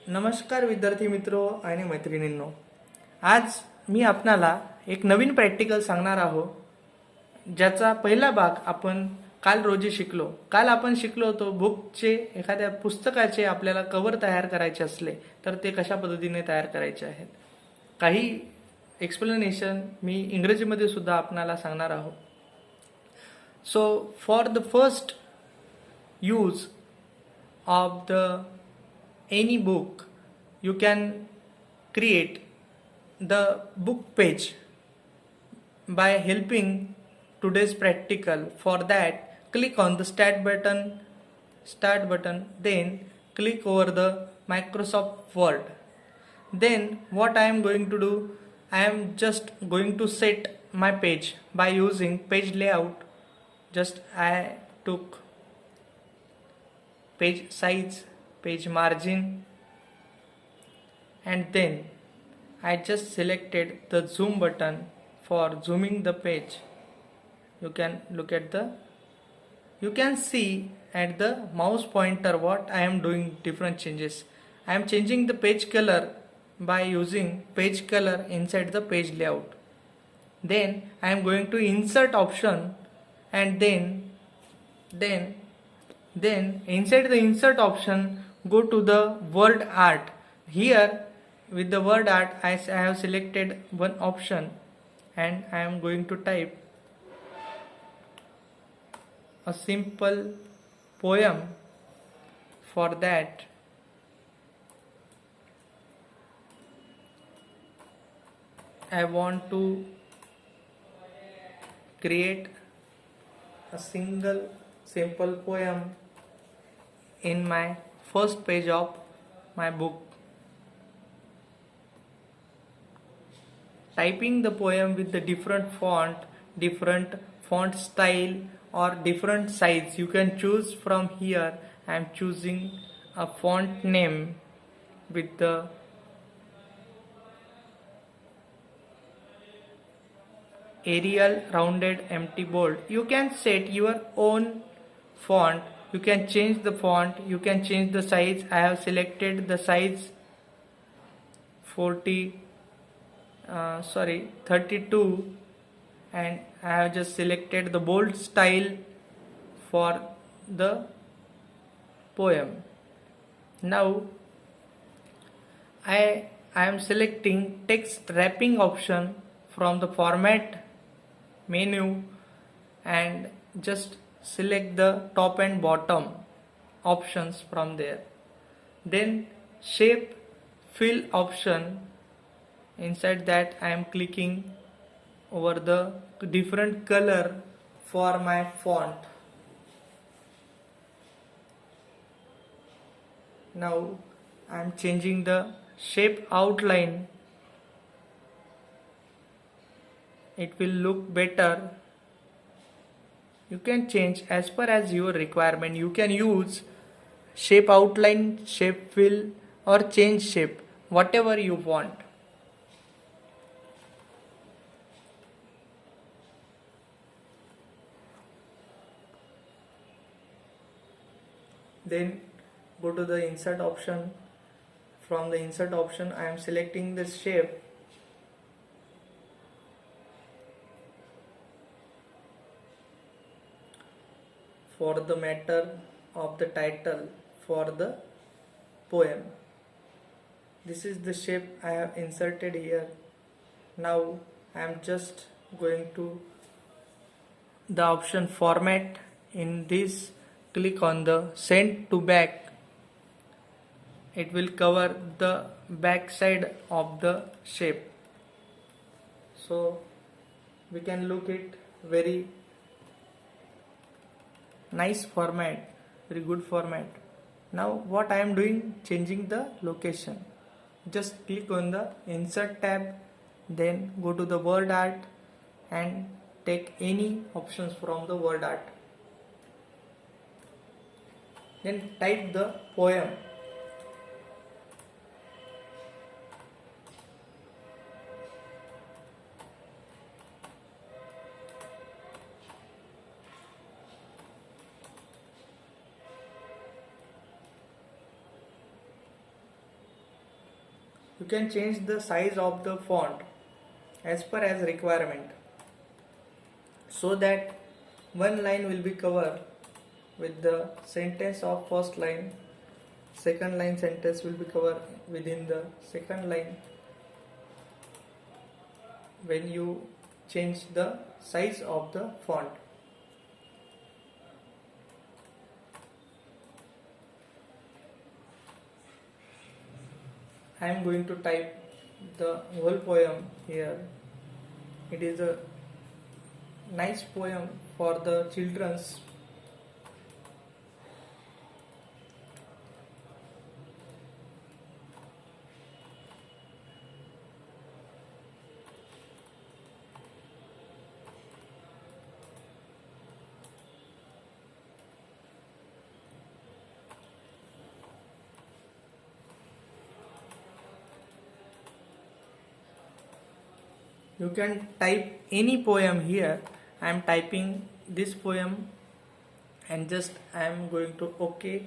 नमस्कार विद्यार्थी मित्रो आणि मैत्रिणींनो. आज मी आपणाला एक नवीन प्रॅक्टिकल सांगणार आहोत ज्याचा पहिला भाग आपण काल रोजी शिकलो. काल आपण शिकलो होतो बुकचे एखाद्या पुस्तकाचे आपल्याला कव्हर तयार करायचे असले तर ते कशा पद्धतीने तयार करायचे आहेत. काही एक्सप्लेनेशन मी इंग्रजीमध्ये सुद्धा आपणाला सांगणार आहोत. So for the first use of the any book, you can create the book page by helping today's practical. For that, click on the start button, then click over the Microsoft Word. Then what I am going to do, I am just going to set my page by using page layout. Just I took page size, page margin, and then I just selected the zoom button for zooming the page. You can see at the mouse pointer what I am doing different changes. I am changing the page color by using page color inside the page layout. Then I am going to insert option, and then inside the insert option go to the word art. Here with the word art I have selected one option and I am going to type a simple poem. For that I want to create a single simple poem in my first page of my book. Typing the poem with the different font style or different size. You can choose from here. I am choosing a font name with the Arial rounded empty bold. You can set your own font. You can change the font, you can change the size. I have selected the size 32, and I have just selected the bold style for the poem. Now I am selecting text wrapping option from the format menu and just select the top and bottom options from there. Then shape fill option, inside that I am clicking over the different color for my font. Now I am changing the shape outline. It will look better. You can change as per as your requirement. You can use shape outline, shape fill, or change shape, whatever you want. Then go to the insert option. From the insert option I am selecting the shape. For the matter of the title for the poem. This is the shape I have inserted here. Now I am just going to the option format. In this, click on the send to back. It will cover the back side of the shape. So we can look it very nice format, very good format. Now what I am doing, changing the location. Just click on the insert tab, then go to the word art and take any options from the word art. Then type the poem. you can change the size of the font as per as requirement, so that one line will be covered with the sentence of first line, second line sentence will be covered within the second line when you change the size of the font. I am going to type the whole poem here. It is a nice poem for the children's. You can type any poem here. I am typing this poem and just I am going to OK.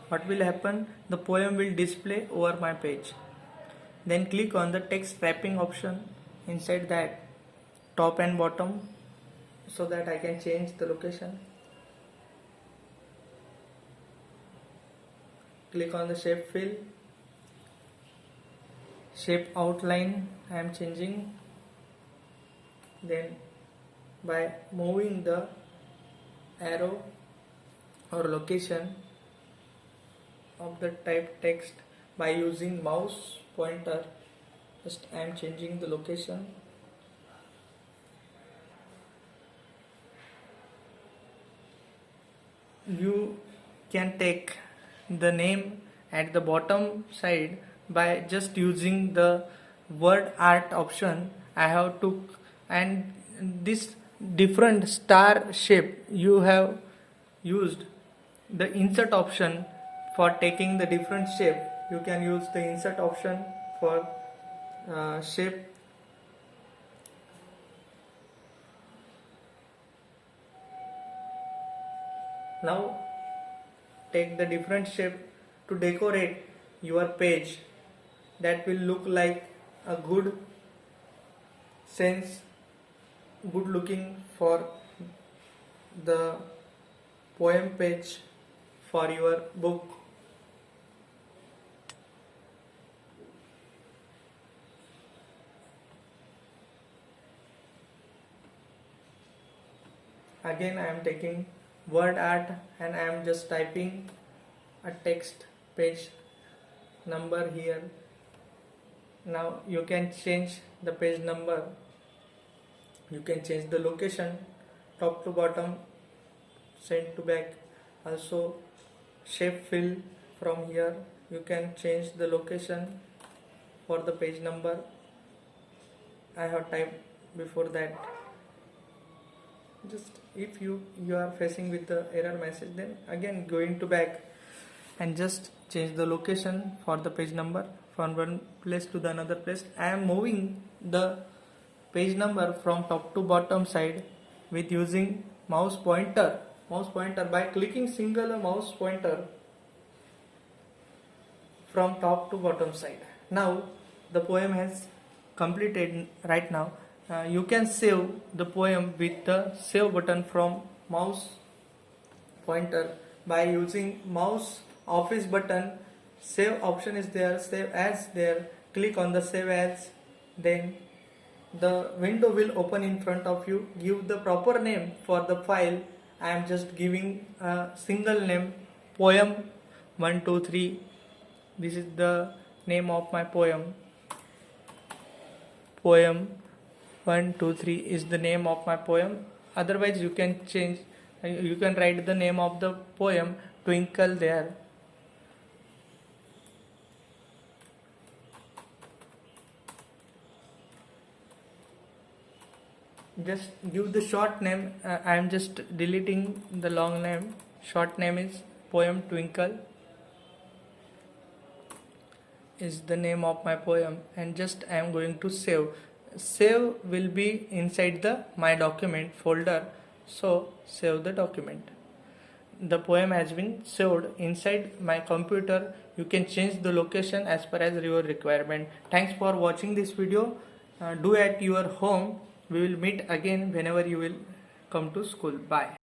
What will happen? The poem will display over my page. Then click on the text wrapping option inside that, top and bottom, so that I can change the location. Click on the shape fill, shape outline I am changing. Then by moving the arrow or location of the type text by using mouse pointer, just I am changing the location. You can take the name at the bottom side by just using the word art option. I have took, and this different star shape you have used the insert option for taking the different shape. You can use the insert option for shape. Now take the different shape to decorate your page that will look like a good sense, good looking for the poem page for your book. Again I am taking word art and I am just typing a text page number here. Now you can change the page number, you can change the location, top to bottom, send to back. Also shape fill, from here you can change the location for the page number I have typed before that. Just if you are facing with the error message, then again going to back and just change the location for the page number from one place to the another place. I am moving the page number from top to bottom side with using mouse pointer by clicking single mouse pointer from top to bottom side. Now the poem has completed. Right now you can save the poem with the save button from mouse pointer by using mouse office button. Save option is there, save as there, click on the save as, then the window will open in front of you. Give the proper name for the file. I am just giving a single name, poem 123. This is the name of my poem. Poem 123 is the name of my poem. Otherwise you can change, you can write the name of the poem Twinkle there. Just give the short name. I am just deleting the long name. Short name is poem Twinkle is the name of my poem, and just I am going to save. Save will be inside the my document folder, so save the document. the poem has been saved inside my computer. You can change the location as per as your requirement. Thanks for watching this video. Do at your home. We will meet again whenever you will come to school. Bye.